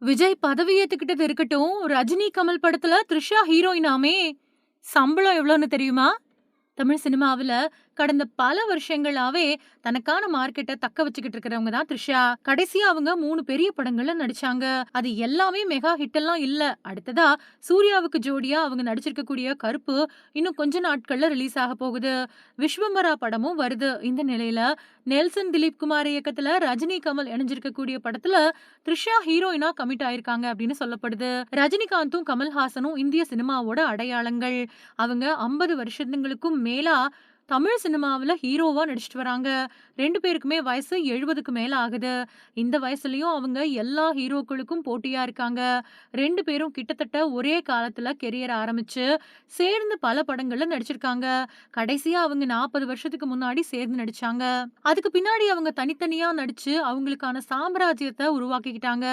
விஜய் பதவி ஏத்துக்கிட்டது இருக்கட்டும், ரஜினி, கமல் படத்துல த்ரிஷா ஹீரோயினாமே! சம்பளம் எவ்வளோன்னு தெரியுமா? தமிழ் சினிமாவுல கடந்த பல வருஷங்களாவே தனக்கான மார்க்கெட்ட தக்க வச்சுக்கிட்டு இருக்கிறவங்க தான் த்ரிஷா. கடைசியா அவங்க 3 பெரிய படங்கள்ல நடிச்சாங்க. அது எல்லாமே மெகா ஹிட் எல்லாம் இல்ல. அடுத்ததா சூர்யாவுக்கு ஜோடியா அவங்க நடிச்சிருக்கக்கூடிய கருப்பு இன்னும் கொஞ்ச நாட்கள்ல ரிலீஸ் ஆக போகுது. விஸ்வம்பரா படமும் வருது. இந்த நிலையில நெல்சன் திலீப் குமார் இயக்கத்துல ரஜினி, கமல் இணைஞ்சிருக்கக்கூடிய படத்துல த்ரிஷா ஹீரோயினா கமிட் ஆயிருக்காங்க அப்படின்னு சொல்லப்படுது. ரஜினிகாந்தும் கமல்ஹாசனும் இந்திய சினிமாவோட அடையாளங்கள். அவங்க 50 வருஷங்களுக்கும் மேலா தமிழ் சினிமாவுல ஹீரோவா நடிச்சிட்டு வராங்க. 2 பேருக்குமே வயசு 70க்கு மேல ஆகுது. இந்த வயசுலயும் அவங்க எல்லா ஹீரோக்களுக்கும் போட்டியா இருக்காங்க. 2 பேரும் கிட்டத்தட்ட ஒரே காலத்துல கெரியர் ஆரம்பிச்சு, சேர்ந்து பல படங்கள்ல நடிச்சிருக்காங்க. கடைசியா அவங்க 40 வருஷத்துக்கு முன்னாடி சேர்ந்து நடிச்சாங்க. அதுக்கு பின்னாடி அவங்க தனித்தனியா நடிச்சு அவங்களுக்கான சாம்ராஜ்யத்த உருவாக்கிக்கிட்டாங்க.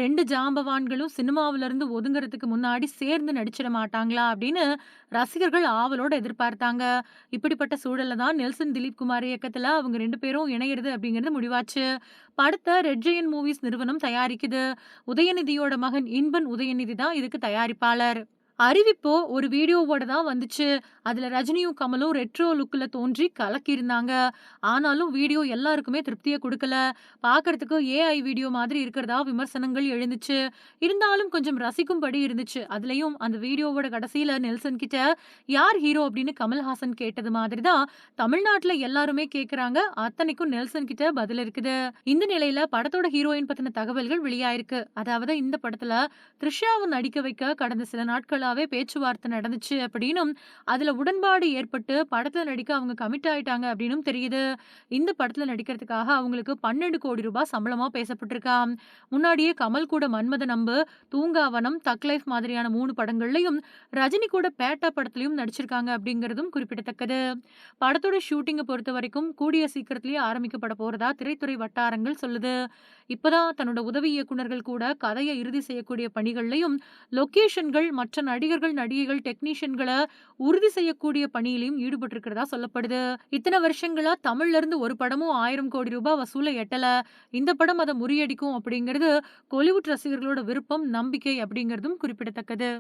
2 ஜாம்பவான்களும் சினிமாவுல இருந்து ஒதுங்குறதுக்கு முன்னாடி சேர்ந்து நடிச்சிட மாட்டாங்களா அப்படின்னு ரசிகர்கள் ஆவலோட எதிர்பார்த்தாங்க. இப்படிப்பட்ட சூழல்ல தான் நெல்சன் திலீப் குமார் இயக்கத்துல அவங்க 2 பேரும் இணையறது அப்படிங்கிறது முடிவாச்சு. படத்த ரெட் ஜெயன்ட் மூவிஸ் நிறுவனம் தயாரிக்குது. உதயநிதியோட மகன் இன்பன் உதயநிதி தான் இதுக்கு தயாரிப்பாளர். அறிவிப்போ ஒரு வீடியோவோட தான் வந்துச்சு. அதுல ரஜினியும் கமலும் ரெட்ரோ லுக்ல தோன்றி கலக்கியிருந்தாங்க. ஆனாலும் வீடியோ எல்லாருக்குமே திருப்திய குடுக்கல. பார்க்கறதுக்கு ஏஐ வீடியோ மாதிரி இருக்கிறதா விமர்சனங்கள் எழுந்துச்சு. இருந்தாலும் கொஞ்சம் ரசிக்கும்படி இருந்துச்சு. அதுலயும் அந்த வீடியோவோட கடைசியில நெல்சன் கிட்ட யார் ஹீரோ அப்படின்னு கமல்ஹாசன் கேட்டது மாதிரி தான் தமிழ்நாட்டுல எல்லாருமே கேக்குறாங்க. அத்தனைக்கும் நெல்சன் கிட்ட பதில் இருக்குது. இந்த நிலையில படத்தோட ஹீரோயின் பத்தின தகவல்கள் வெளியாயிருக்கு. அதாவது இந்த படத்துல த்ரிஷாவை நடிக்க வைக்க கடந்த சில நாட்களாவே பேச்சுவார்த்தை நடந்துச்சு அப்படின்னும், அதுல உடன்பாடு ஏற்பட்டு படத்துல நடிக்க அவங்க கமிட் ஆயிட்டாங்க அப்படின்னும் தெரியுது. இந்த படத்துல நடிக்கிறதுக்காக அவங்களுக்கு 12 கோடி ரூபாய் சம்பளமா பேசப்பட்டிருக்காம். முன்னாடியே கமல் கூட மன்மதன் அம்பு, தூங்காவனம், தக் லைஃப் மாதிரியான 3 படங்கள்லயும், ரஜினி கூட பேட்டா படத்துலயும் நடிச்சிருக்காங்க அப்படிங்கிறதும் குறிப்பிடத்தக்கது. படத்தோட ஷூட்டிங்க பொறுத்தவரைக்கும் கூடிய சீக்கிரத்திலேயே ஆரம்பிக்கப்பட போறதா திரைத்துறை வட்டாரங்கள் சொல்லுது. இப்பதான் தன்னோட உதவி இயக்குனர்கள் கூட கதையை இறுதி செய்யக்கூடிய பணிகள்லயும், லொகேஷன்கள், மற்ற நடிகர்கள், நடிகைகள், டெக்னீஷியன்கள உறுதி செய்யக்கூடிய பணியிலயும் ஈடுபட்டு இருக்கிறதா சொல்லப்படுது. இத்தனை வருஷங்களா தமிழ்ல இருந்து ஒரு படமும் 1000 கோடி ரூபாய் வசூல எட்டல. இந்த படம் அதை முறியடிக்கும் அப்படிங்கிறது கோலிவுட் ரசிகர்களோட விருப்பம், நம்பிக்கை அப்படிங்கிறதும் குறிப்பிடத்தக்கது.